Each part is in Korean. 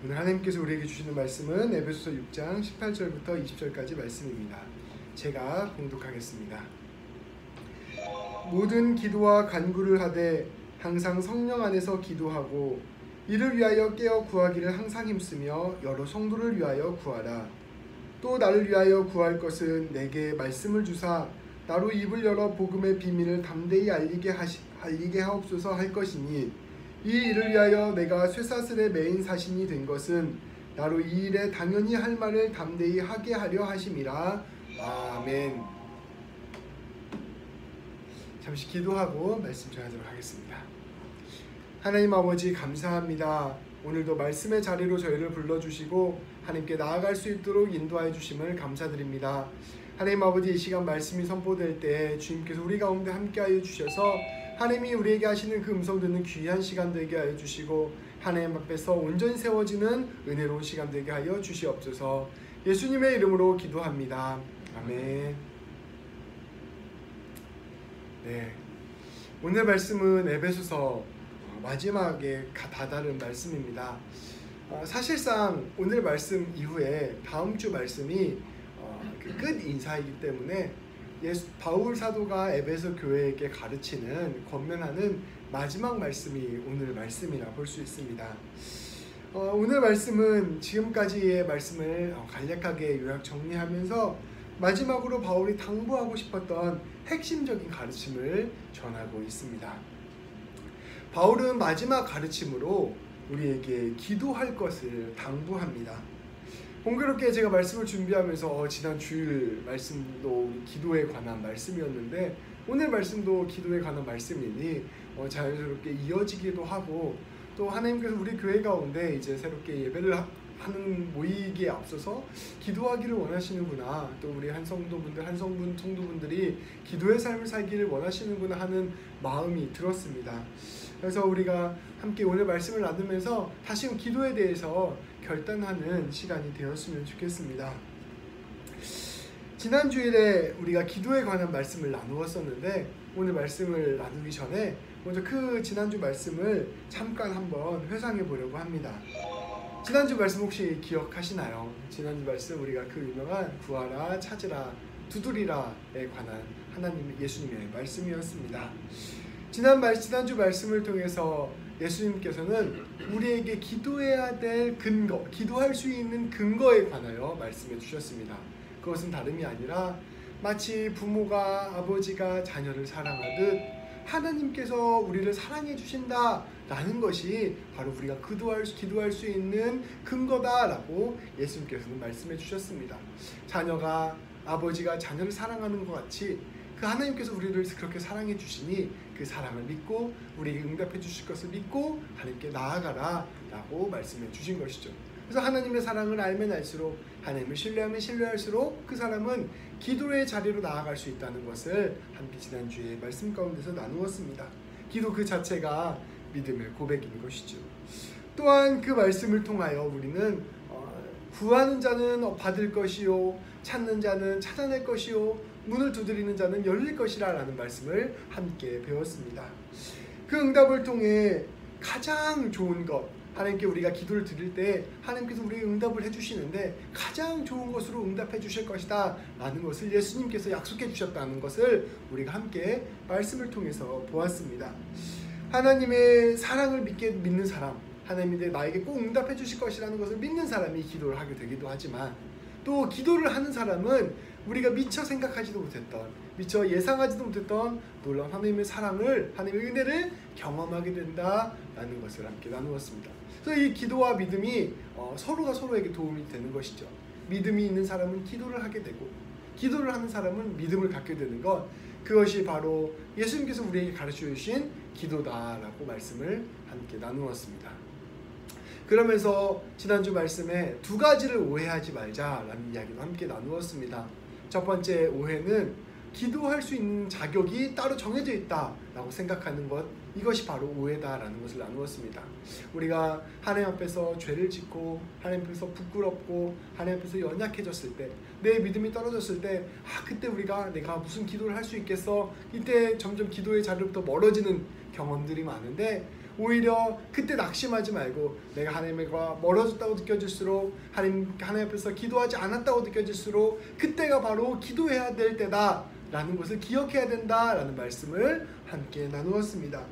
오늘 하나님께서 우리에게 주시는 말씀은 에베소서 6장 18절부터 20절까지 말씀입니다. 제가 봉독하겠습니다. 모든 기도와 간구를 하되 항상 성령 안에서 기도하고 이를 위하여 깨어 구하기를 항상 힘쓰며 여러 성도를 위하여 구하라. 또 나를 위하여 구할 것은 내게 말씀을 주사 나로 입을 열어 복음의 비밀을 담대히 알리게 하옵소서 할 것이니, 이 일을 위하여 내가 쇠사슬에 매인 사신이 된 것은 나로 이 일에 당연히 할 말을 담대히 하게 하려 하심이라. 아멘. 잠시 기도하고 말씀 전하도록 하겠습니다. 하나님 아버지, 감사합니다. 오늘도 말씀의 자리로 저희를 불러주시고 하나님께 나아갈 수 있도록 인도하여 주심을 감사드립니다. 하나님 아버지, 이 시간 말씀이 선포될 때 주님께서 우리 가운데 함께하여 주셔서 하나님이 우리에게 하시는 그 음성 듣는 귀한 시간 되게 하여 주시고 하나님 앞에서 온전히 세워지는 은혜로운 시간 되게 하여 주시옵소서. 예수님의 이름으로 기도합니다. 아멘. 네, 오늘 말씀은 에베소서 마지막에 다다른 말씀입니다. 사실상 오늘 말씀 이후에 다음 주 말씀이 끝 인사이기 때문에 바울 사도가 에베소 교회에게 가르치는 권면하는 마지막 말씀이 오늘 말씀이라 볼 수 있습니다. 오늘 말씀은 지금까지의 말씀을 간략하게 요약 정리하면서 마지막으로 바울이 당부하고 싶었던 핵심적인 가르침을 전하고 있습니다. 바울은 마지막 가르침으로 우리에게 기도할 것을 당부합니다. 공교롭게 제가 말씀을 준비하면서 지난 주일 말씀도 기도에 관한 말씀이었는데 오늘 말씀도 기도에 관한 말씀이니 자연스럽게 이어지기도 하고, 또 하나님께서 우리 교회 가운데 이제 새롭게 예배를 하는 모이기에 앞서서 기도하기를 원하시는구나, 또 우리 성도분들이 기도의 삶을 살기를 원하시는구나 하는 마음이 들었습니다. 그래서 우리가 함께 오늘 말씀을 나누면서 다시 기도에 대해서 결단하는 시간이 되었으면 좋겠습니다. 지난 주일에 우리가 기도에 관한 말씀을 나누었었는데 오늘 말씀을 나누기 전에 먼저 그 지난주 말씀을 잠깐 한번 회상해 보려고 합니다. 지난주 말씀 혹시 기억하시나요? 지난주 말씀 우리가 그 유명한 구하라, 찾으라, 두드리라에 관한 하나님 예수님의 말씀이었습니다. 지난주 말씀을 통해서 예수님께서는 우리에게 기도해야 될 근거, 기도할 수 있는 근거에 관하여 말씀해 주셨습니다. 그것은 다름이 아니라 마치 부모가 아버지가 자녀를 사랑하듯 하나님께서 우리를 사랑해 주신다라는 것이 바로 우리가 기도할 수 있는 근거다라고 예수님께서는 말씀해 주셨습니다. 자녀가 아버지가 자녀를 사랑하는 것 같이 그 하나님께서 우리를 그렇게 사랑해 주시니 그 사랑을 믿고 우리에게 응답해 주실 것을 믿고 하나님께 나아가라 라고 말씀해 주신 것이죠. 그래서 하나님의 사랑을 알면 알수록, 하나님을 신뢰하면 신뢰할수록 그 사람은 기도의 자리로 나아갈 수 있다는 것을 함께 지난주에 말씀 가운데서 나누었습니다. 기도 그 자체가 믿음의 고백인 것이죠. 또한 그 말씀을 통하여 우리는 구하는 자는 받을 것이요, 찾는 자는 찾아낼 것이요, 문을 두드리는 자는 열릴 것이라 라는 말씀을 함께 배웠습니다. 그 응답을 통해 가장 좋은 것, 하나님께 우리가 기도를 드릴 때 하나님께서 우리에게 응답을 해주시는데 가장 좋은 것으로 응답해 주실 것이다 라는 것을 예수님께서 약속해 주셨다는 것을 우리가 함께 말씀을 통해서 보았습니다. 하나님의 사랑을 믿는 사람, 하나님이 나에게 꼭 응답해 주실 것이라는 것을 믿는 사람이 기도를 하게 되기도 하지만, 또 기도를 하는 사람은 우리가 미처 생각하지도 못했던, 미처 예상하지도 못했던 놀라운 하나님의 사랑을, 하나님의 은혜를 경험하게 된다라는 것을 함께 나누었습니다. 그래서 이 기도와 믿음이 서로가 서로에게 도움이 되는 것이죠. 믿음이 있는 사람은 기도를 하게 되고 기도를 하는 사람은 믿음을 갖게 되는 것, 그것이 바로 예수님께서 우리에게 가르쳐 주신 기도다라고 말씀을 함께 나누었습니다. 그러면서 지난주 말씀에 두 가지를 오해하지 말자라는 이야기도 함께 나누었습니다. 첫 번째 오해는 기도할 수 있는 자격이 따로 정해져 있다라고 생각하는 것, 이것이 바로 오해다라는 것을 나누었습니다. 우리가 하나님 앞에서 죄를 짓고 하나님 앞에서 부끄럽고 하나님 앞에서 연약해졌을 때, 내 믿음이 떨어졌을 때 그때 내가 무슨 기도를 할 수 있겠어? 이때 점점 기도의 자리로부터 멀어지는 경험들이 많은데, 오히려 그때 낙심하지 말고 내가 하나님과 멀어졌다고 느껴질수록 하나님 앞에서 기도하지 않았다고 느껴질수록 그때가 바로 기도해야 될 때다 라는 것을 기억해야 된다 라는 말씀을 함께 나누었습니다.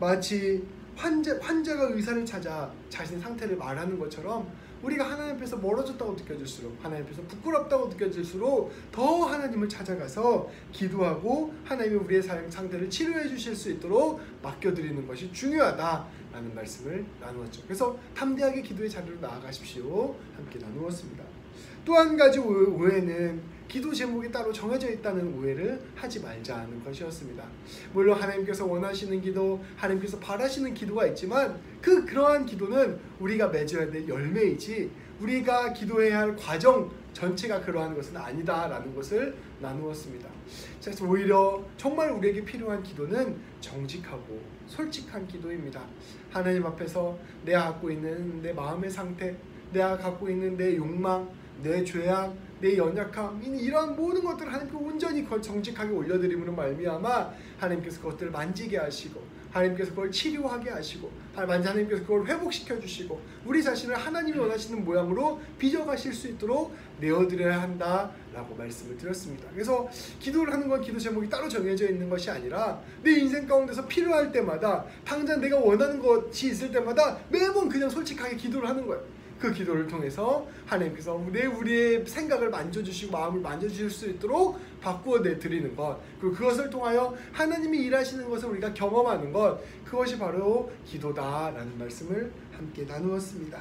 마치 환자가 의사를 찾아 자신의 상태를 말하는 것처럼 우리가 하나님 앞에서 멀어졌다고 느껴질수록 하나님 앞에서 부끄럽다고 느껴질수록 더 하나님을 찾아가서 기도하고 하나님이 우리의 상태를 치료해 주실 수 있도록 맡겨드리는 것이 중요하다라는 말씀을 나누었죠. 그래서 담대하게 기도의 자리로 나아가십시오. 함께 나누었습니다. 또 한 가지 오해는 기도 제목이 따로 정해져 있다는 오해를 하지 말자는 것이었습니다. 물론 하나님께서 원하시는 기도, 하나님께서 바라시는 기도가 있지만 그러한 기도는 우리가 맺어야 될 열매이지 우리가 기도해야 할 과정 전체가 그러한 것은 아니다라는 것을 나누었습니다. 그래서 오히려 정말 우리에게 필요한 기도는 정직하고 솔직한 기도입니다. 하나님 앞에서 내가 갖고 있는 내 마음의 상태, 내가 갖고 있는 내 욕망, 내 죄악, 내 연약함, 이러한 모든 것들을 하나님께 온전히 정직하게 올려드림으로 말미암아 하나님께서 그것들을 만지게 하시고 하나님께서 그걸 치료하게 하시고 하나님께서 그걸 회복시켜 주시고 우리 자신을 하나님이 원하시는 모양으로 빚어가실 수 있도록 내어드려야 한다라고 말씀을 드렸습니다. 그래서 기도를 하는 건 기도 제목이 따로 정해져 있는 것이 아니라 내 인생 가운데서 필요할 때마다 당장 내가 원하는 것이 있을 때마다 매번 그냥 솔직하게 기도를 하는 거예요. 그 기도를 통해서 하나님께서 우리의 생각을 만져주시고 마음을 만져주실 수 있도록 바꾸어 드리는 것, 그리고 그것을 통하여 하나님이 일하시는 것을 우리가 경험하는 것, 그것이 바로 기도다라는 말씀을 함께 나누었습니다.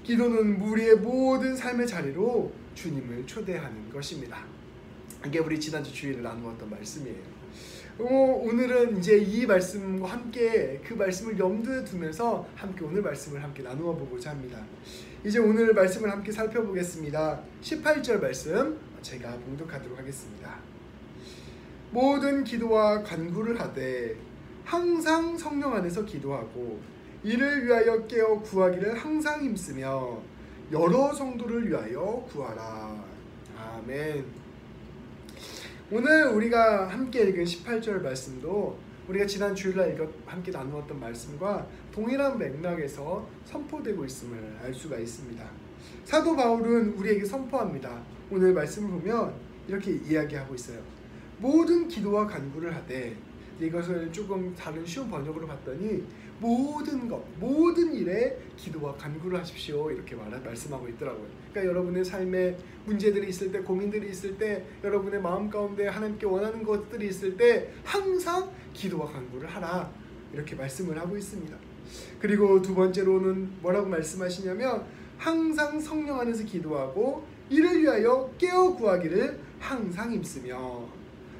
기도는 우리의 모든 삶의 자리로 주님을 초대하는 것입니다. 이게 우리 지난주 주일을 나누었던 말씀이에요. 오늘은 이제 이 말씀과 함께 그 말씀을 염두에 두면서 함께 오늘 말씀을 함께 나누어 보고자 합니다. 이제 오늘 말씀을 함께 살펴보겠습니다. 18절 말씀 제가 봉독하도록 하겠습니다. 모든 기도와 간구를 하되 항상 성령 안에서 기도하고 이를 위하여 깨어 구하기를 항상 힘쓰며 여러 성도를 위하여 구하라. 아멘. 오늘 우리가 함께 읽은 18절 말씀도 우리가 지난 주일날 함께 나누었던 말씀과 동일한 맥락에서 선포되고 있음을 알 수가 있습니다. 사도 바울은 우리에게 선포합니다. 오늘 말씀을 보면 이렇게 이야기하고 있어요. 모든 기도와 간구를 하되, 이것을 조금 다른 쉬운 번역으로 봤더니 모든 일에 기도와 간구를 하십시오 이렇게 말씀하고 있더라고요. 그러니까 여러분의 삶에 문제들이 있을 때, 고민들이 있을 때, 여러분의 마음 가운데 하나님께 원하는 것들이 있을 때 항상 기도와 간구를 하라 이렇게 말씀을 하고 있습니다. 그리고 두 번째로는 뭐라고 말씀하시냐면 항상 성령 안에서 기도하고 이를 위하여 깨어 구하기를 항상 힘쓰며,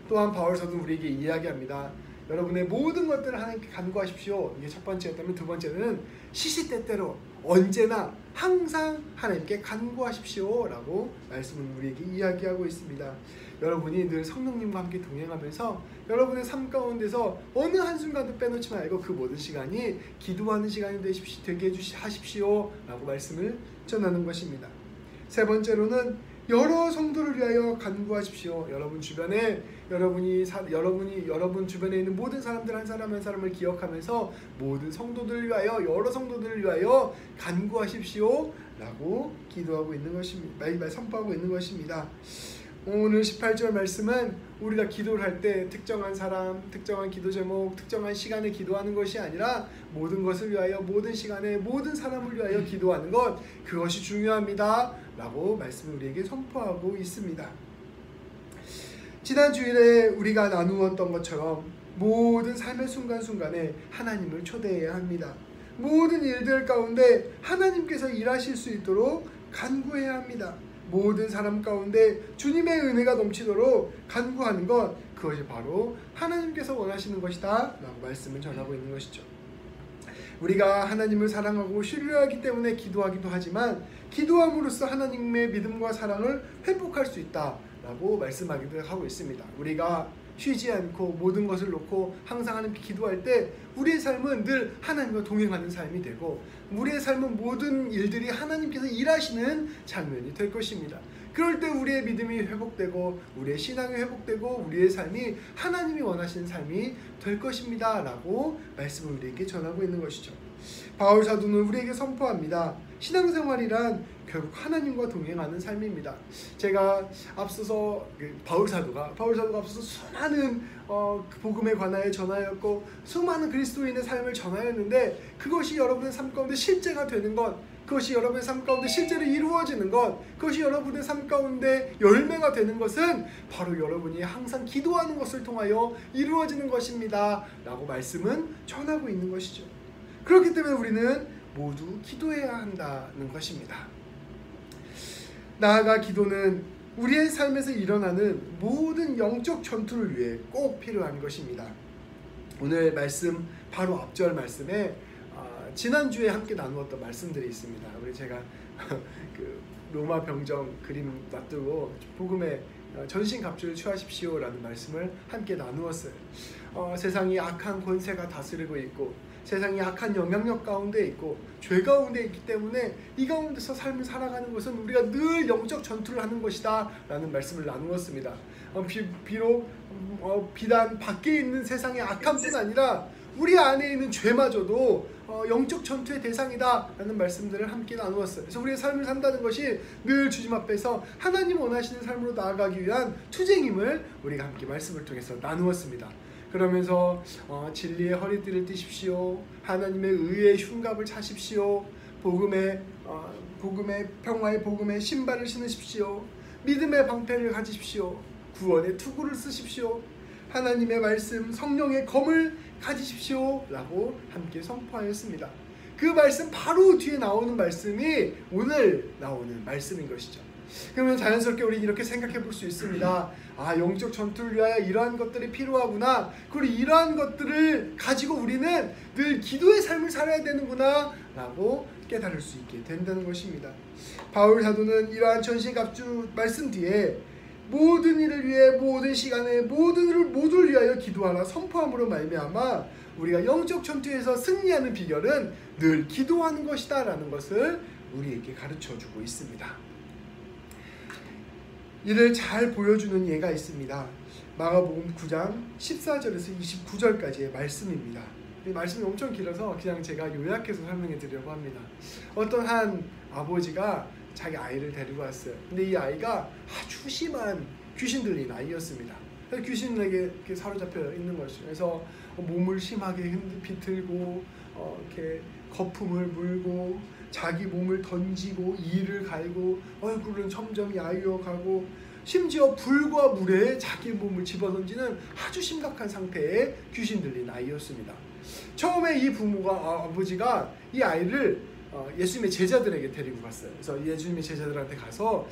또한 바울서도 우리에게 이야기합니다. 여러분의 모든 것들을 하나님께 간구하십시오. 이게 첫 번째였다면, 두 번째는 시시때때로 언제나 항상 하나님께 간구하십시오 라고 말씀을 우리에게 이야기하고 있습니다. 여러분이 늘 성령님과 함께 동행하면서 여러분의 삶 가운데서 어느 한순간도 빼놓지 말고 그 모든 시간이 기도하는 시간이 되게 하십시오 라고 말씀을 전하는 것입니다. 세 번째로는 여러 성도를 위하여 간구하십시오. 여러분 주변에 여러분 주변에 있는 모든 사람들 한 사람 한 사람을 기억하면서 모든 성도들을 위하여, 여러 성도들을 위하여 간구하십시오 라고 기도하고 있는 것입니다. 선포하고 있는 것입니다. 오늘 18절 말씀은 우리가 기도를 할 때 특정한 사람, 특정한 기도 제목, 특정한 시간에 기도하는 것이 아니라 모든 것을 위하여, 모든 시간에, 모든 사람을 위하여 기도하는 것, 그것이 중요합니다 라고 말씀을 우리에게 선포하고 있습니다. 지난 주일에 우리가 나누었던 것처럼 모든 삶의 순간순간에 하나님을 초대해야 합니다. 모든 일들 가운데 하나님께서 일하실 수 있도록 간구해야 합니다. 모든 사람 가운데 주님의 은혜가 넘치도록 간구하는 것, 그것이 바로 하나님께서 원하시는 것이다 라고 말씀을 전하고 있는 것이죠. 우리가 하나님을 사랑하고 신뢰하기 때문에 기도하기도 하지만 기도함으로써 하나님의 믿음과 사랑을 회복할 수 있다 라고 말씀하기도 하고 있습니다. 우리가 쉬지 않고 모든 것을 놓고 항상 하나님께 기도할 때 우리의 삶은 늘 하나님과 동행하는 삶이 되고 우리의 삶은 모든 일들이 하나님께서 일하시는 장면이 될 것입니다. 그럴 때 우리의 믿음이 회복되고 우리의 신앙이 회복되고 우리의 삶이 하나님이 원하시는 삶이 될 것입니다 라고 말씀을 우리에게 전하고 있는 것이죠. 바울 사도는 우리에게 선포합니다. 신앙생활이란 결국 하나님과 동행하는 삶입니다. 제가 앞서서 바울 사도가 앞서서 수많은 복음에 관하여 전하였고 수많은 그리스도인의 삶을 전하였는데 그것이 여러분의 삶 가운데 실제가 되는 것, 그것이 여러분의 삶 가운데 실제로 이루어지는 것, 그것이 여러분의 삶 가운데 열매가 되는 것은 바로 여러분이 항상 기도하는 것을 통하여 이루어지는 것입니다 라고 말씀은 전하고 있는 것이죠. 그렇기 때문에 우리는 모두 기도해야 한다는 것입니다. 나아가 기도는 우리의 삶에서 일어나는 모든 영적 전투를 위해 꼭 필요한 것입니다. 오늘 말씀 바로 앞절 말씀에 지난주에 함께 나누었던 말씀들이 있습니다. 우리 제가 그 로마 병정 그림 놔두고 복음의 전신갑주를 취하십시오 라는 말씀을 함께 나누었어요. 세상이 악한 권세가 다스리고 있고 세상이 악한 영향력 가운데 있고 죄 가운데 있기 때문에 이 가운데서 삶을 살아가는 것은 우리가 늘 영적 전투를 하는 것이다 라는 말씀을 나누었습니다. 비록 비단 밖에 있는 세상의 악함뿐 아니라 우리 안에 있는 죄마저도 영적 전투의 대상이다 라는 말씀들을 함께 나누었어요. 그래서 우리의 삶을 산다는 것이 늘 주님 앞에서 하나님 원하시는 삶으로 나아가기 위한 투쟁임을 우리가 함께 말씀을 통해서 나누었습니다. 그러면서 진리의 허리띠를 띠십시오. 하나님의 의의 흉갑을 차십시오. 복음의 평화의 복음의 신발을 신으십시오. 믿음의 방패를 가지십시오. 구원의 투구를 쓰십시오. 하나님의 말씀 성령의 검을 가지십시오 라고 함께 선포하였습니다. 그 말씀 바로 뒤에 나오는 말씀이 오늘 나오는 말씀인 것이죠. 그러면 자연스럽게 우리 이렇게 생각해 볼 수 있습니다. 영적 전투를 위하여 이러한 것들이 필요하구나. 그리고 이러한 것들을 가지고 우리는 늘 기도의 삶을 살아야 되는구나 라고 깨달을 수 있게 된다는 것입니다. 바울 사도는 이러한 전신갑주 말씀 뒤에 모든 일을 위해 모든 시간에 모두를 위하여 기도하라 선포함으로 말미암아 우리가 영적 전투에서 승리하는 비결은 늘 기도하는 것이다 라는 것을 우리에게 가르쳐주고 있습니다. 이를 잘 보여주는 예가 있습니다. 마가복음 9장 14절에서 29절까지의 말씀입니다. 이 말씀이 엄청 길어서 그냥 제가 요약해서 설명해 드리려고 합니다. 어떤 한 아버지가 자기 아이를 데리고 왔어요. 근데 이 아이가 아주 심한 귀신 들린 아이였습니다. 귀신에게 이렇게 사로잡혀 있는 것이죠. 그래서 몸을 심하게 비틀고 이렇게 거품을 물고 자기 몸을 던지고 이를 갈고 얼굴은 점점 야유어가고 심지어 불과 물에 자기 몸을 집어던지는 아주 심각한 상태의 귀신 들린 아이였습니다. 처음에 이 부모가 아버지가 이 아이를 예수님의 제자들에게 데리고 갔어요. 그래서 예수님의 제자들한테 가서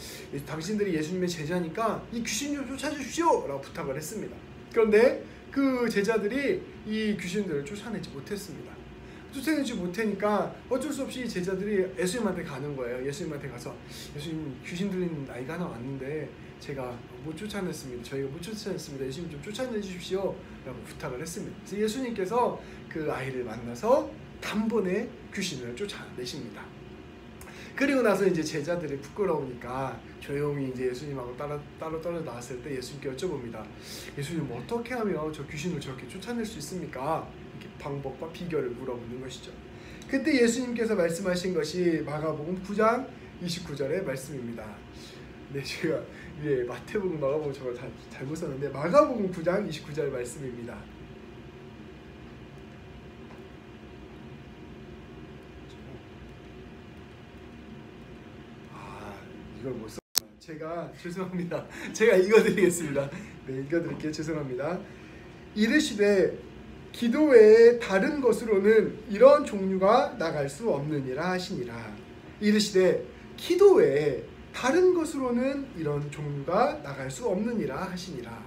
당신들이 예수님의 제자니까 이 귀신 좀 쫓아주십시오 라고 부탁을 했습니다. 그런데 그 제자들이 이 귀신들을 쫓아내지 못했습니다. 쫓아내지 못하니까 어쩔 수 없이 제자들이 예수님한테 가는 거예요. 예수님한테 가서 예수님 귀신 들린 아이가 하나 왔는데 제가 못 쫓아냈습니다. 저희가 못 쫓아냈습니다. 예수님 좀 쫓아내 주십시오 라고 부탁을 했습니다. 그래서 예수님께서 그 아이를 만나서 단번에 귀신을 쫓아내십니다. 그리고 나서 이제 제자들이 부끄러우니까 조용히 이제 예수님하고 따로 떨어져 나왔을 때 예수님께 여쭤봅니다. 예수님 어떻게 하면 저 귀신을 저렇게 쫓아낼 수 있습니까? 이렇게 방법과 비결을 물어보는 것이죠. 그때 예수님께서 말씀하신 것이 마가복음 9장 29절의 말씀입니다. 네, 제가 위에 마태복음, 마가복음 저걸 다 잘못 썼는데 마가복음 9장 29절 말씀입니다. 이걸 못 썼구나. 제가 죄송합니다. 제가 읽어드리겠습니다. 네, 읽어드릴게요. 죄송합니다. 이르시되 기도 외에 다른 것으로는 이런 종류가 나갈 수 없느니라 하시니라. 이르시되 기도 외에 다른 것으로는 이런 종류가 나갈 수 없느니라 하시니라.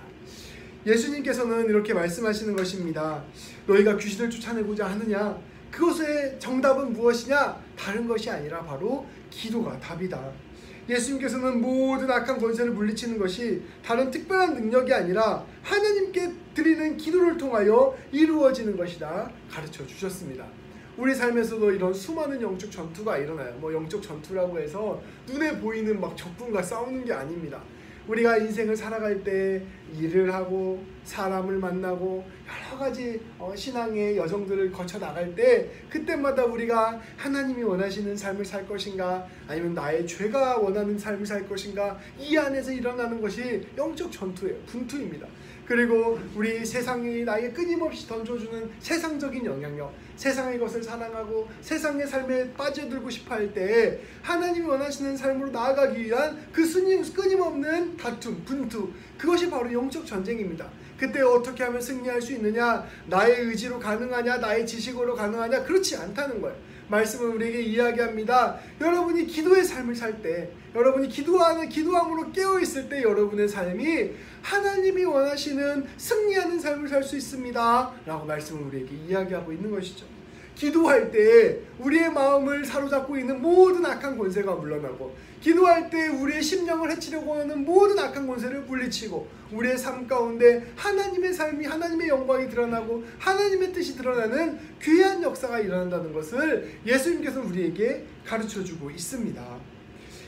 예수님께서는 이렇게 말씀하시는 것입니다. 너희가 귀신을 쫓아내고자 하느냐? 그것의 정답은 무엇이냐? 다른 것이 아니라 바로 기도가 답이다. 예수님께서는 모든 악한 권세를 물리치는 것이 다른 특별한 능력이 아니라 하나님께 드리는 기도를 통하여 이루어지는 것이다 가르쳐 주셨습니다. 우리 삶에서도 이런 수많은 영적 전투가 일어나요. 뭐 영적 전투라고 해서 눈에 보이는 막 적군과 싸우는 게 아닙니다. 우리가 인생을 살아갈 때 일을 하고 사람을 만나고 여러 가지 신앙의 여정들을 거쳐 나갈 때 그때마다 우리가 하나님이 원하시는 삶을 살 것인가 아니면 나의 죄가 원하는 삶을 살 것인가 이 안에서 일어나는 것이 영적 전투예요. 분투입니다. 그리고 우리 세상이 나에게 끊임없이 던져주는 세상적인 영향력, 세상의 것을 사랑하고 세상의 삶에 빠져들고 싶어 할 때 하나님이 원하시는 삶으로 나아가기 위한 그 끊임없는 다툼, 분투, 그것이 바로 영적 전쟁입니다. 그때 어떻게 하면 승리할 수 있느냐, 나의 의지로 가능하냐, 나의 지식으로 가능하냐, 그렇지 않다는 거예요. 말씀은 우리에게 이야기합니다. 여러분이 기도의 삶을 살 때, 여러분이 기도함으로 깨어있을 때 여러분의 삶이 하나님이 원하시는 승리하는 삶을 살 수 있습니다 라고 말씀을 우리에게 이야기하고 있는 것이죠. 기도할 때 우리의 마음을 사로잡고 있는 모든 악한 권세가 물러나고, 기도할 때 우리의 심령을 해치려고 하는 모든 악한 권세를 물리치고, 우리의 삶 가운데 하나님의 삶이, 하나님의 영광이 드러나고 하나님의 뜻이 드러나는 귀한 역사가 일어난다는 것을 예수님께서는 우리에게 가르쳐주고 있습니다.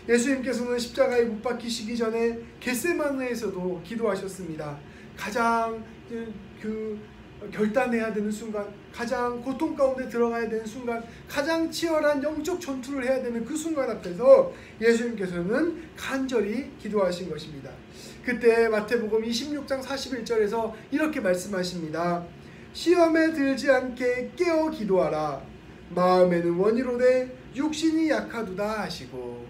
예수님께서는 십자가에 못 박히시기 전에 겟세마네에서도 기도하셨습니다. 가장 결단해야 되는 순간, 가장 고통 가운데 들어가야 되는 순간, 가장 치열한 영적 전투를 해야 되는 그 순간 앞에서 예수님께서는 간절히 기도하신 것입니다. 그때 마태복음 26장 41절에서 이렇게 말씀하십니다. 시험에 들지 않게 깨어 기도하라. 마음에는 원이로되 육신이 약하도다 하시고,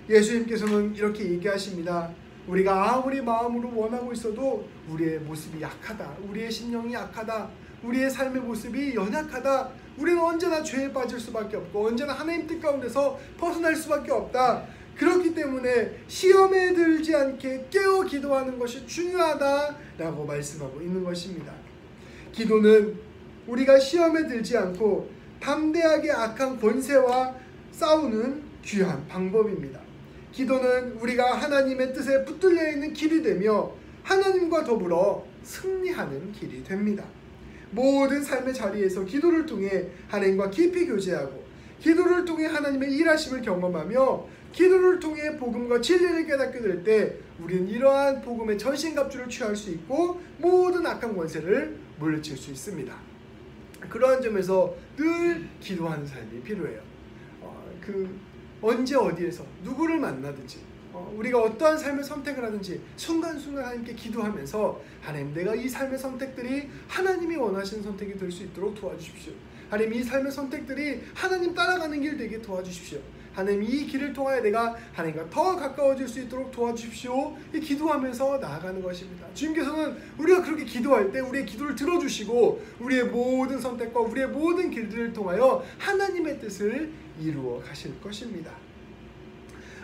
예수님께서는 이렇게 얘기하십니다. 우리가 아무리 마음으로 원하고 있어도 우리의 모습이 약하다, 우리의 심령이 약하다, 우리의 삶의 모습이 연약하다, 우리는 언제나 죄에 빠질 수밖에 없고 언제나 하나님 뜻 가운데서 벗어날 수밖에 없다. 그렇기 때문에 시험에 들지 않게 깨어 기도하는 것이 중요하다라고 말씀하고 있는 것입니다. 기도는 우리가 시험에 들지 않고 담대하게 악한 권세와 싸우는 귀한 방법입니다. 기도는 우리가 하나님의 뜻에 붙들려 있는 길이 되며 하나님과 더불어 승리하는 길이 됩니다. 모든 삶의 자리에서 기도를 통해 하나님과 깊이 교제하고, 기도를 통해 하나님의 일하심을 경험하며, 기도를 통해 복음과 진리를 깨닫게 될 때 우리는 이러한 복음의 전신갑주를 취할 수 있고 모든 악한 권세를 물리칠 수 있습니다. 그러한 점에서 늘 기도하는 삶이 필요해요. 언제 어디에서 누구를 만나든지 우리가 어떠한 삶의 선택을 하든지 순간순간 하나님께 기도하면서, 하나님, 내가 이 삶의 선택들이 하나님이 원하시는 선택이 될 수 있도록 도와주십시오. 하나님, 이 삶의 선택들이 하나님 따라가는 길 되게 도와주십시오. 하나님, 이 길을 통하여 내가 하나님과 더 가까워질 수 있도록 도와주십시오. 이 기도하면서 나아가는 것입니다. 주님께서는 우리가 그렇게 기도할 때 우리의 기도를 들어주시고 우리의 모든 선택과 우리의 모든 길들을 통하여 하나님의 뜻을 이루어 가실 것입니다.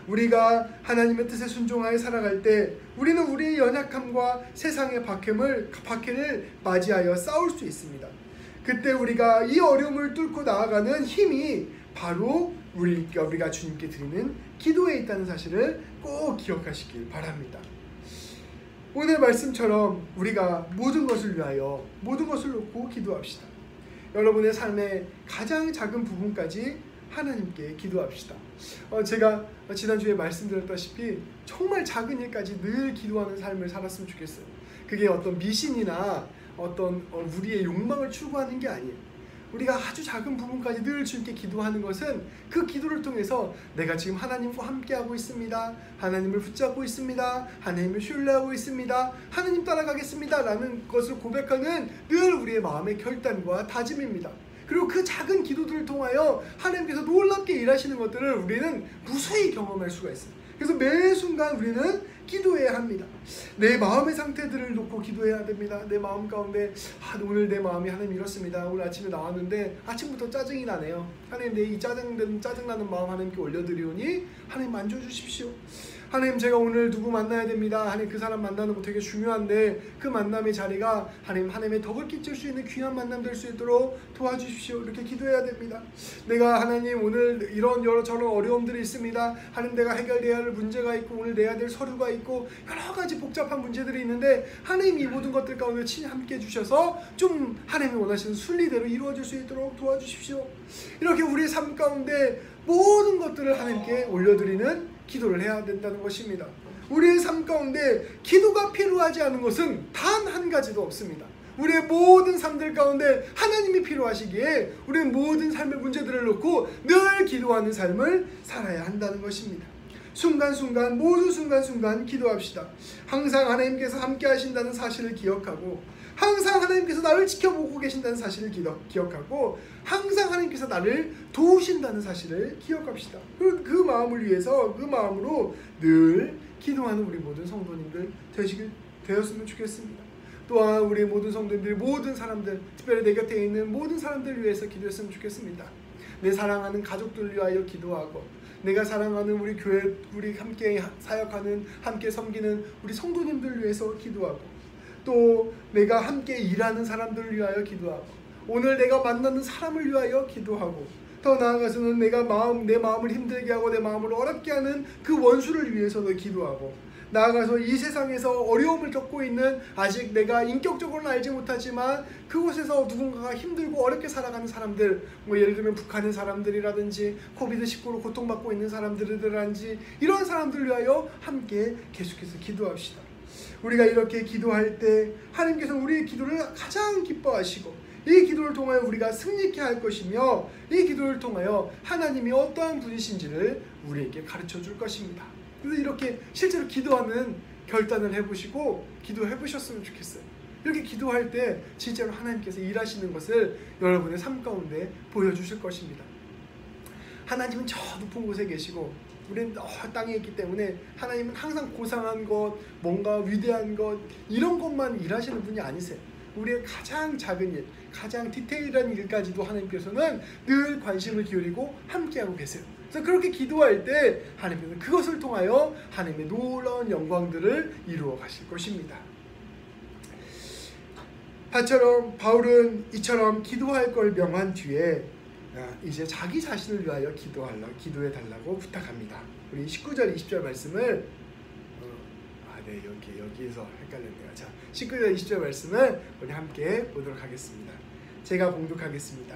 우리가 하나님의 뜻에 순종하여 살아갈 때 우리는 우리의 연약함과 세상의 박해를 맞이하여 싸울 수 있습니다. 그때 우리가 이 어려움을 뚫고 나아가는 힘이 바로 우리가 주님께 드리는 기도에 있다는 사실을 꼭 기억하시길 바랍니다. 오늘 말씀처럼 우리가 모든 것을 위하여 모든 것을 놓고 기도합시다. 여러분의 삶의 가장 작은 부분까지 하나님께 기도합시다. 제가 지난주에 말씀드렸다시피 정말 작은 일까지 늘 기도하는 삶을 살았으면 좋겠어요. 그게 어떤 미신이나 어떤 우리의 욕망을 추구하는 게 아니에요. 우리가 아주 작은 부분까지 늘 주님께 기도하는 것은 그 기도를 통해서 내가 지금 하나님과 함께하고 있습니다, 하나님을 붙잡고 있습니다, 하나님을 신뢰하고 있습니다, 하나님 따라가겠습니다 라는 것을 고백하는 늘 우리의 마음의 결단과 다짐입니다. 그리고 그 작은 기도들을 통하여 하나님께서 놀랍게 일하시는 것들을 우리는 무수히 경험할 수가 있어요. 그래서 매 순간 우리는 기도해야 합니다. 내 마음의 상태들을 놓고 기도해야 됩니다. 내 마음 가운데 오늘 내 마음이 하나님 이렇습니다. 오늘 아침에 나왔는데 아침부터 짜증이 나네요. 하나님, 내 이 짜증나는 마음 하나님께 올려드리오니 하나님 만져주십시오. 하나님, 제가 오늘 누구 만나야 됩니다. 하나님, 그 사람 만나는 거 되게 중요한데 그 만남의 자리가 하나님의 덕을 끼칠 수 있는 귀한 만남 될 수 있도록 도와주십시오. 이렇게 기도해야 됩니다. 내가 하나님 오늘 이런 저런 어려움들이 있습니다. 하나님, 내가 해결해야 할 문제가 있고 오늘 내야 될 서류가 있고 여러 가지 복잡한 문제들이 있는데 하나님, 이 모든 것들 가운데 친히 함께 해주셔서 좀 하나님이 원하시는 순리대로 이루어질 수 있도록 도와주십시오. 이렇게 우리의 삶 가운데 모든 것들을 하나님께 올려드리는 기도를 해야 된다는 것입니다. 우리의 삶 가운데 기도가 필요하지 않은 것은 단 한 가지도 없습니다. 우리의 모든 삶들 가운데 하나님이 필요하시기에 우리는 모든 삶의 문제들을 놓고 늘 기도하는 삶을 살아야 한다는 것입니다. 순간순간, 모든 순간순간 기도합시다. 항상 하나님께서 함께 하신다는 사실을 기억하고, 항상 하나님께서 나를 지켜보고 계신다는 사실을 기억하고, 항상 하나님께서 나를 도우신다는 사실을 기억합시다. 그리고 그 마음을 위해서, 그 마음으로 늘 기도하는 우리 모든 성도님들 되었으면 좋겠습니다. 또한 우리 모든 성도님들이 모든 사람들, 특별히 내 곁에 있는 모든 사람들을 위해서 기도했으면 좋겠습니다. 내 사랑하는 가족들을 위하여 기도하고, 내가 사랑하는 우리 교회, 우리 함께 사역하는, 함께 섬기는 우리 성도님들을 위해서 기도하고, 또 내가 함께 일하는 사람들을 위하여 기도하고, 오늘 내가 만나는 사람을 위하여 기도하고, 더 나아가서는 내 마음을 힘들게 하고 내 마음을 어렵게 하는 그 원수를 위해서도 기도하고, 나아가서 이 세상에서 어려움을 겪고 있는, 아직 내가 인격적으로는 알지 못하지만 그곳에서 누군가가 힘들고 어렵게 살아가는 사람들, 예를 들면 북한의 사람들이라든지 코비드19로 고통받고 있는 사람들이라든지 이런 사람들을 위하여 함께 계속해서 기도합시다. 우리가 이렇게 기도할 때 하나님께서 우리의 기도를 가장 기뻐하시고, 이 기도를 통하여 우리가 승리케 할 것이며, 이 기도를 통하여 하나님이 어떠한 분이신지를 우리에게 가르쳐 줄 것입니다. 그래서 이렇게 실제로 기도하는 결단을 해보시고 기도해 보셨으면 좋겠어요. 이렇게 기도할 때 실제로 하나님께서 일하시는 것을 여러분의 삶 가운데 보여주실 것입니다. 하나님은 저 높은 곳에 계시고 우리는 땅에 있기 때문에 하나님은 항상 고상한 것, 뭔가 위대한 것, 이런 것만 일하시는 분이 아니세요. 우리의 가장 작은 일, 가장 디테일한 일까지도 하나님께서는 늘 관심을 기울이고 함께하고 계세요. 그래서 그렇게 기도할 때 하나님께서는 그것을 통하여 하나님의 놀라운 영광들을 이루어 가실 것입니다. 바울은 이처럼 기도할 걸 명한 뒤에 이제 자기 자신을 위하여 기도해 달라고 부탁합니다. 우리 19절 20절 말씀을 여기에서 헷갈렸네요. 자, 19절 20절 말씀을 우리 함께 보도록 하겠습니다. 제가 봉독하겠습니다.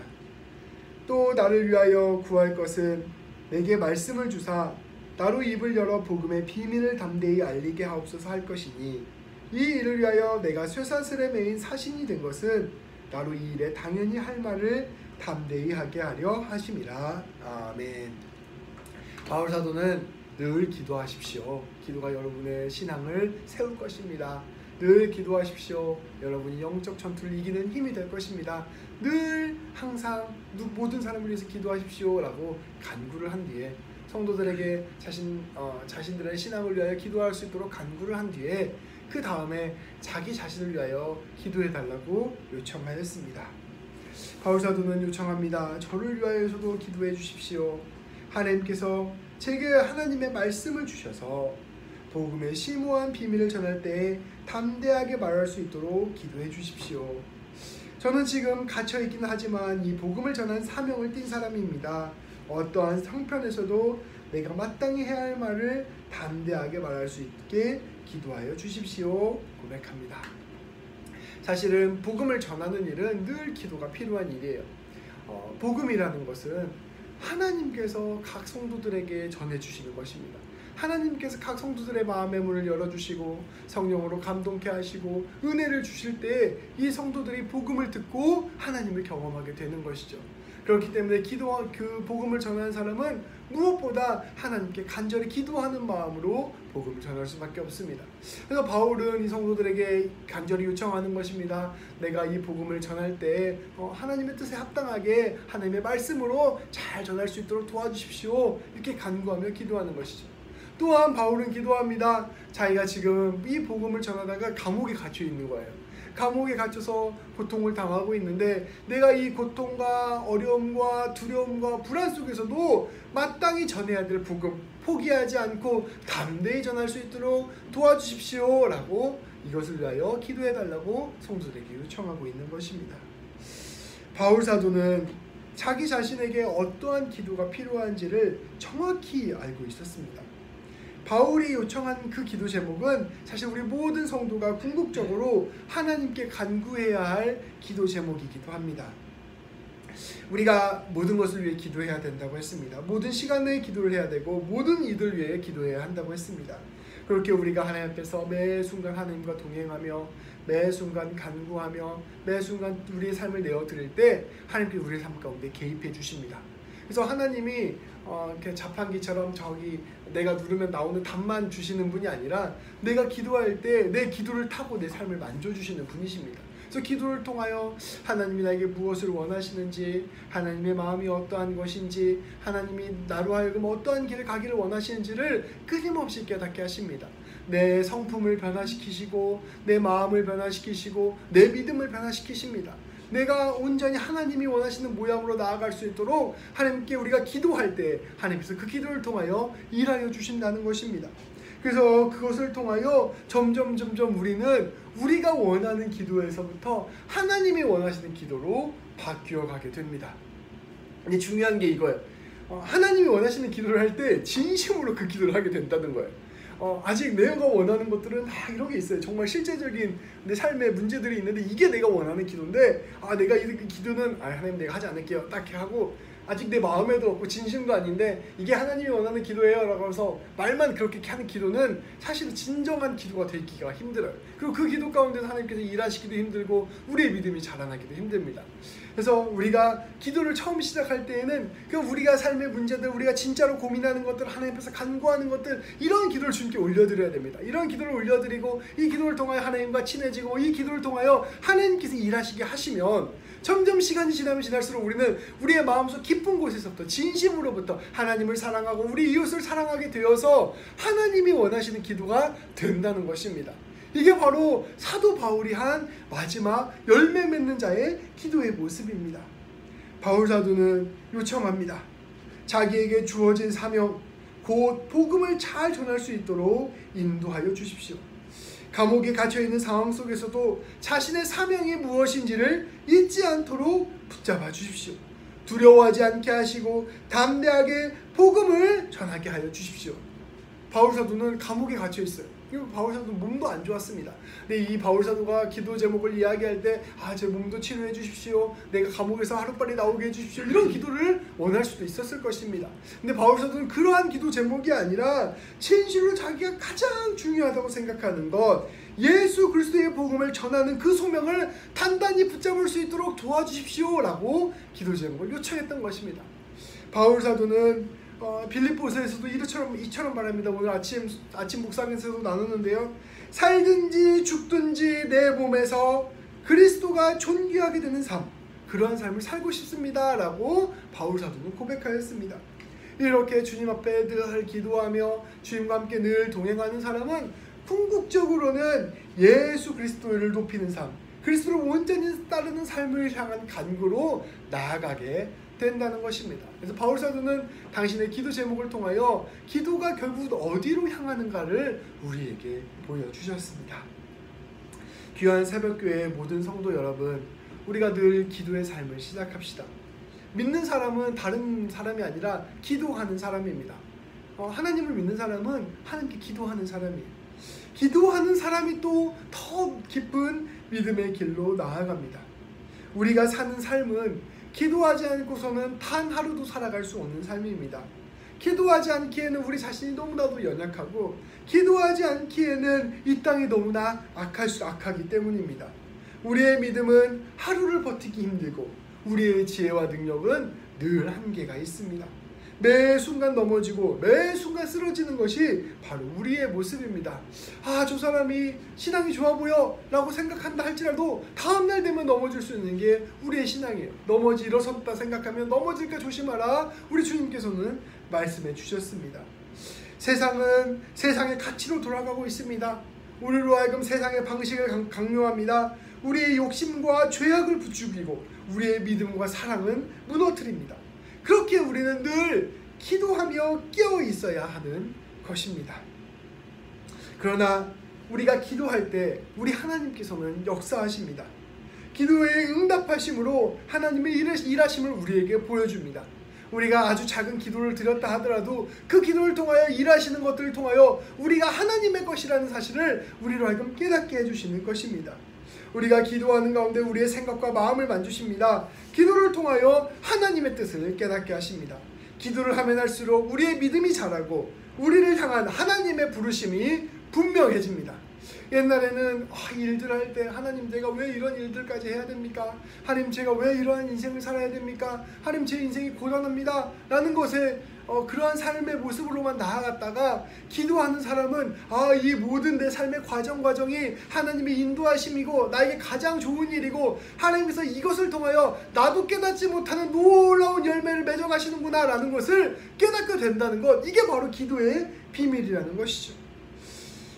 또 나를 위하여 구할 것은 내게 말씀을 주사 나로 입을 열어 복음의 비밀을 담대히 알리게 하옵소서 할 것이니, 이 일을 위하여 내가 쇠사슬에 매인 사신이 된 것은 나로 이 일에 당연히 할 말을 담대히 하게 하려 하심이라. 아멘. 바울 사도는 늘 기도하십시오. 기도가 여러분의 신앙을 세울 것입니다. 늘 기도하십시오. 여러분이 영적 전투를 이기는 힘이 될 것입니다. 늘 항상 모든 사람을 위해서 기도하십시오 라고 간구를 한 뒤에, 성도들에게 자신들의 신앙을 위하여 기도할 수 있도록 간구를 한 뒤에 그 다음에 자기 자신을 위하여 기도해 달라고 요청하였습니다. 바울 사도는 요청합니다. 저를 위하여서도 기도해 주십시오. 하나님께서 제게 하나님의 말씀을 주셔서 복음의 심오한 비밀을 전할 때 담대하게 말할 수 있도록 기도해 주십시오. 저는 지금 갇혀 있기는 하지만 이 복음을 전한 사명을 띈 사람입니다. 어떠한 형편에서도 내가 마땅히 해야 할 말을 담대하게 말할 수 있게 기도하여 주십시오. 고백합니다. 사실은 복음을 전하는 일은 늘 기도가 필요한 일이에요. 복음이라는 것은 하나님께서 각 성도들에게 전해주시는 것입니다. 하나님께서 각 성도들의 마음의 문을 열어주시고 성령으로 감동케 하시고 은혜를 주실 때 이 성도들이 복음을 듣고 하나님을 경험하게 되는 것이죠. 그렇기 때문에 그 복음을 전하는 사람은 무엇보다 하나님께 간절히 기도하는 마음으로 복음을 전할 수밖에 없습니다. 그래서 바울은 이 성도들에게 간절히 요청하는 것입니다. 내가 이 복음을 전할 때 하나님의 뜻에 합당하게 하나님의 말씀으로 잘 전할 수 있도록 도와주십시오. 이렇게 간구하며 기도하는 것이죠. 또한 바울은 기도합니다. 자기가 지금 이 복음을 전하다가 감옥에 갇혀 있는 거예요. 감옥에 갇혀서 고통을 당하고 있는데 내가 이 고통과 어려움과 두려움과 불안 속에서도 마땅히 전해야 될 복음 포기하지 않고 담대히 전할 수 있도록 도와주십시오 라고 이것을 위하여 기도해달라고 성도들에게 요청하고 있는 것입니다. 바울 사도는 자기 자신에게 어떠한 기도가 필요한지를 정확히 알고 있었습니다. 바울이 요청한 그 기도 제목은 사실 우리 모든 성도가 궁극적으로 하나님께 간구해야 할 기도 제목이기도 합니다. 우리가 모든 것을 위해 기도해야 된다고 했습니다. 모든 시간 내에 기도를 해야 되고 모든 이들 위해 기도해야 한다고 했습니다. 그렇게 우리가 하나님 앞에서 매 순간 하나님과 동행하며 매 순간 간구하며 매 순간 우리의 삶을 내어드릴 때 하나님께서 우리의 삶 가운데 개입해 주십니다. 그래서 하나님이 이렇게 자판기처럼 저기 내가 누르면 나오는 답만 주시는 분이 아니라 내가 기도할 때 내 기도를 타고 내 삶을 만져주시는 분이십니다. 그래서 기도를 통하여 하나님이 나에게 무엇을 원하시는지, 하나님의 마음이 어떠한 것인지, 하나님이 나로 하여금 어떠한 길을 가기를 원하시는지를 끊임없이 깨닫게 하십니다. 내 성품을 변화시키시고 내 마음을 변화시키시고 내 믿음을 변화시키십니다. 내가 온전히 하나님이 원하시는 모양으로 나아갈 수 있도록 하나님께 우리가 기도할 때 하나님께서 그 기도를 통하여 일하여 주신다는 것입니다. 그래서 그것을 통하여 점점 우리는 우리가 원하는 기도에서부터 하나님이 원하시는 기도로 바뀌어 가게 됩니다. 근데 중요한 게 이거예요. 하나님이 원하시는 기도를 할 때 진심으로 그 기도를 하게 된다는 거예요. 아직 내가 원하는 것들은 이런 게 있어요. 정말 실제적인 내 삶에 문제들이 있는데 이게 내가 원하는 기도인데 내가 이 기도는 하나님 내가 하지 않을게요 딱 하고 아직 내 마음에도 없고 진심도 아닌데 이게 하나님이 원하는 기도예요 라고 해서 말만 그렇게 하는 기도는 사실 진정한 기도가 되기가 힘들어요. 그리고 그 기도 가운데서 하나님께서 일하시기도 힘들고 우리의 믿음이 자라나기도 힘듭니다. 그래서 우리가 기도를 처음 시작할 때에는 우리가 삶의 문제들, 우리가 진짜로 고민하는 것들, 하나님 앞에서 간구하는 것들, 이런 기도를 주님께 올려드려야 됩니다. 이런 기도를 올려드리고 이 기도를 통하여 하나님과 친해지고 이 기도를 통하여 하나님께서 일하시게 하시면 점점 시간이 지나면 지날수록 우리는 우리의 마음속 깊은 곳에서부터 진심으로부터 하나님을 사랑하고 우리 이웃을 사랑하게 되어서 하나님이 원하시는 기도가 된다는 것입니다. 이게 바로 사도 바울이 한 마지막 열매 맺는 자의 기도의 모습입니다. 바울 사도는 요청합니다. 자기에게 주어진 사명, 곧 복음을 잘 전할 수 있도록 인도하여 주십시오. 감옥에 갇혀있는 상황 속에서도 자신의 사명이 무엇인지를 잊지 않도록 붙잡아 주십시오. 두려워하지 않게 하시고 담대하게 복음을 전하게 하여 주십시오. 바울 사도는 감옥에 갇혀 있어요. 바울 사도 몸도 안 좋았습니다. 근데 이 바울 사도가 기도 제목을 이야기할 때 제 몸도 치료해 주십시오. 내가 감옥에서 하루빨리 나오게 해 주십시오. 이런 기도를 원할 수도 있었을 것입니다. 근데 바울 사도는 그러한 기도 제목이 아니라 진실로 자기가 가장 중요하다고 생각하는 것, 예수 그리스도의 복음을 전하는 그 소명을 단단히 붙잡을 수 있도록 도와주십시오 라고 기도 제목을 요청했던 것입니다. 바울 사도는 빌립보서에서도 이처럼 말합니다. 오늘 아침 묵상에서도 나누는데요. 살든지 죽든지 내 몸에서 그리스도가 존귀하게 되는 삶, 그러한 삶을 살고 싶습니다 라고 바울 사도는 고백하였습니다. 이렇게 주님 앞에 늘 기도하며 주님과 함께 늘 동행하는 사람은 궁극적으로는 예수 그리스도를 높이는 삶, 그리스도를 온전히 따르는 삶을 향한 간구로 나아가게 된다는 것입니다. 그래서 바울 사도는 당신의 기도 제목을 통하여 기도가 결국 어디로 향하는가를 우리에게 보여주셨습니다. 귀한 새벽교회의 모든 성도 여러분, 우리가 늘 기도의 삶을 시작합시다. 믿는 사람은 다른 사람이 아니라 기도하는 사람입니다. 하나님을 믿는 사람은 하나님께 기도하는 사람이에요. 기도하는 사람이 또 더 깊은 믿음의 길로 나아갑니다. 우리가 사는 삶은 기도하지 않고서는 단 하루도 살아갈 수 없는 삶입니다. 기도하지 않기에는 우리 자신이 너무나도 연약하고 기도하지 않기에는 이 땅이 너무나 악하기 때문입니다. 우리의 믿음은 하루를 버티기 힘들고 우리의 지혜와 능력은 늘 한계가 있습니다. 매 순간 넘어지고 매 순간 쓰러지는 것이 바로 우리의 모습입니다. 저 사람이 신앙이 좋아 보여 라고 생각한다 할지라도 다음날 되면 넘어질 수 있는 게 우리의 신앙이에요. 일어섰다 생각하면 넘어질까 조심하라, 우리 주님께서는 말씀해 주셨습니다. 세상은 세상의 가치로 돌아가고 있습니다. 우리로 하여금 세상의 방식을 강요합니다. 우리의 욕심과 죄악을 부추기고 우리의 믿음과 사랑은 무너뜨립니다. 그렇게 우리는 늘 기도하며 깨어 있어야 하는 것입니다. 그러나 우리가 기도할 때 우리 하나님께서는 역사하십니다. 기도에 응답하심으로 하나님의 일하심을 우리에게 보여줍니다. 우리가 아주 작은 기도를 드렸다 하더라도 그 기도를 통하여 일하시는 것들을 통하여 우리가 하나님의 것이라는 사실을 우리로 하여금 깨닫게 해주시는 것입니다. 우리가 기도하는 가운데 우리의 생각과 마음을 만주십니다. 기도를 통하여 하나님의 뜻을 깨닫게 하십니다. 기도를 하면 할수록 우리의 믿음이 자라고 우리를 향한 하나님의 부르심이 분명해집니다. 옛날에는 일들 할 때 하나님 내가 왜 이런 일들까지 해야 됩니까? 하나님 제가 왜 이러한 인생을 살아야 됩니까? 하나님 제 인생이 고단합니다 라는 것에 그러한 삶의 모습으로만 나아갔다가 기도하는 사람은 이 모든 내 삶의 과정이 하나님의 인도하심이고 나에게 가장 좋은 일이고 하나님께서 이것을 통하여 나도 깨닫지 못하는 놀라운 열매를 맺어가시는구나 라는 것을 깨닫게 된다는 것, 이게 바로 기도의 비밀이라는 것이죠.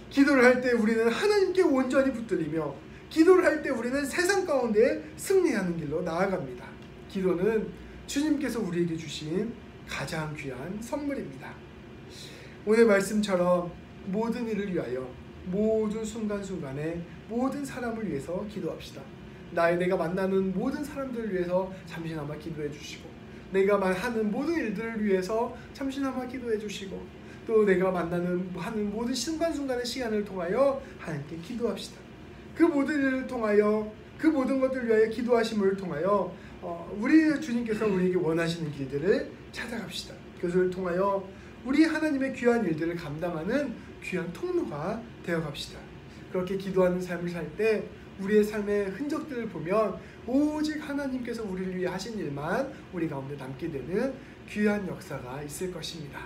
기도를 할 때 우리는 하나님께 온전히 붙들리며 기도를 할 때 우리는 세상 가운데 승리하는 길로 나아갑니다. 기도는 주님께서 우리에게 주신 가장 귀한 선물입니다. 오늘 말씀처럼 모든 일을 위하여 모든 순간순간에 모든 사람을 위해서 기도합시다. 내가 만나는 모든 사람들을 위해서 잠시나마 기도해 주시고 내가 하는 모든 일들을 위해서 잠시나마 기도해 주시고 또 내가 하는 모든 순간순간의 시간을 통하여 하나님께 기도합시다. 그 모든 일을 통하여 그 모든 것들을 위하여 기도하심을 통하여 우리 주님께서 우리에게 원하시는 길들을 찾아갑시다. 그것을 통하여 우리 하나님의 귀한 일들을 감당하는 귀한 통로가 되어갑시다. 그렇게 기도하는 삶을 살 때 우리의 삶의 흔적들을 보면 오직 하나님께서 우리를 위해 하신 일만 우리 가운데 남게 되는 귀한 역사가 있을 것입니다.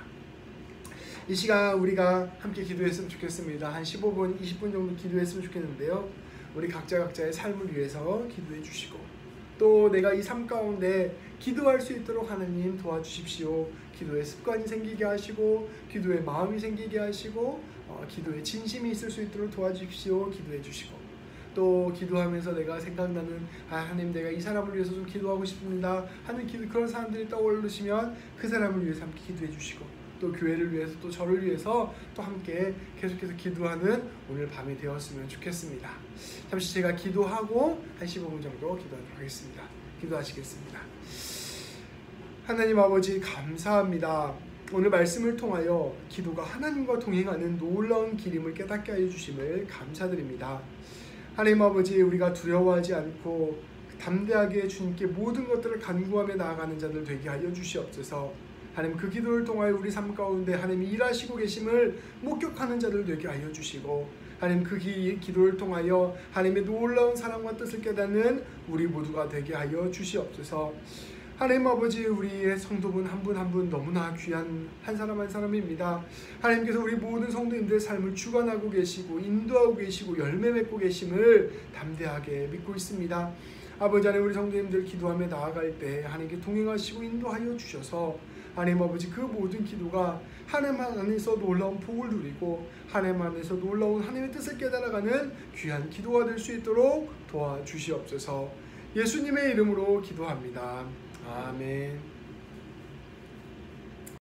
이 시간 우리가 함께 기도했으면 좋겠습니다. 한 15분, 20분 정도 기도했으면 좋겠는데요. 우리 각자의 삶을 위해서 기도해 주시고 또 내가 이 삶 가운데 기도할 수 있도록 하나님 도와주십시오. 기도의 습관이 생기게 하시고 기도의 마음이 생기게 하시고 기도의 진심이 있을 수 있도록 도와주십시오. 기도해 주시고 또 기도하면서 내가 생각나는 하나님 내가 이 사람을 위해서 좀 기도하고 싶습니다 하는 그런 사람들이 떠오르시면 그 사람을 위해서 함께 기도해 주시고 또 교회를 위해서 또 저를 위해서 또 함께 계속해서 기도하는 오늘 밤이 되었으면 좋겠습니다. 잠시 제가 기도하고 한 15분 정도 기도하도록 하겠습니다. 기도하시겠습니다. 하나님 아버지 감사합니다. 오늘 말씀을 통하여 기도가 하나님과 동행하는 놀라운 길임을 깨닫게 하여 주심을 감사드립니다. 하나님 아버지 우리가 두려워하지 않고 담대하게 주님께 모든 것들을 간구하며 나아가는 자들 되게 하여 주시옵소서. 하나님 그 기도를 통하여 우리 삶 가운데 하나님이 일하시고 계심을 목격하는 자들 되게 하여 주시고 하나님 그 기도를 통하여 하나님의 놀라운 사랑과 뜻을 깨닫는 우리 모두가 되게 하여 주시옵소서. 하나님 아버지 우리의 성도분 한 분 한 분 너무나 귀한 한 사람 한 사람입니다. 하나님께서 우리 모든 성도님들의 삶을 주관하고 계시고 인도하고 계시고 열매 맺고 계심을 담대하게 믿고 있습니다. 아버지 하나님 우리 성도님들 기도하며 나아갈 때 하나님께 동행하시고 인도하여 주셔서 하나님 아버지 그 모든 기도가 하나님 안에서 놀라운 복을 누리고 하나님 안에서 놀라운 하나님의 뜻을 깨달아가는 귀한 기도가 될 수 있도록 도와주시옵소서. 예수님의 이름으로 기도합니다. 아멘.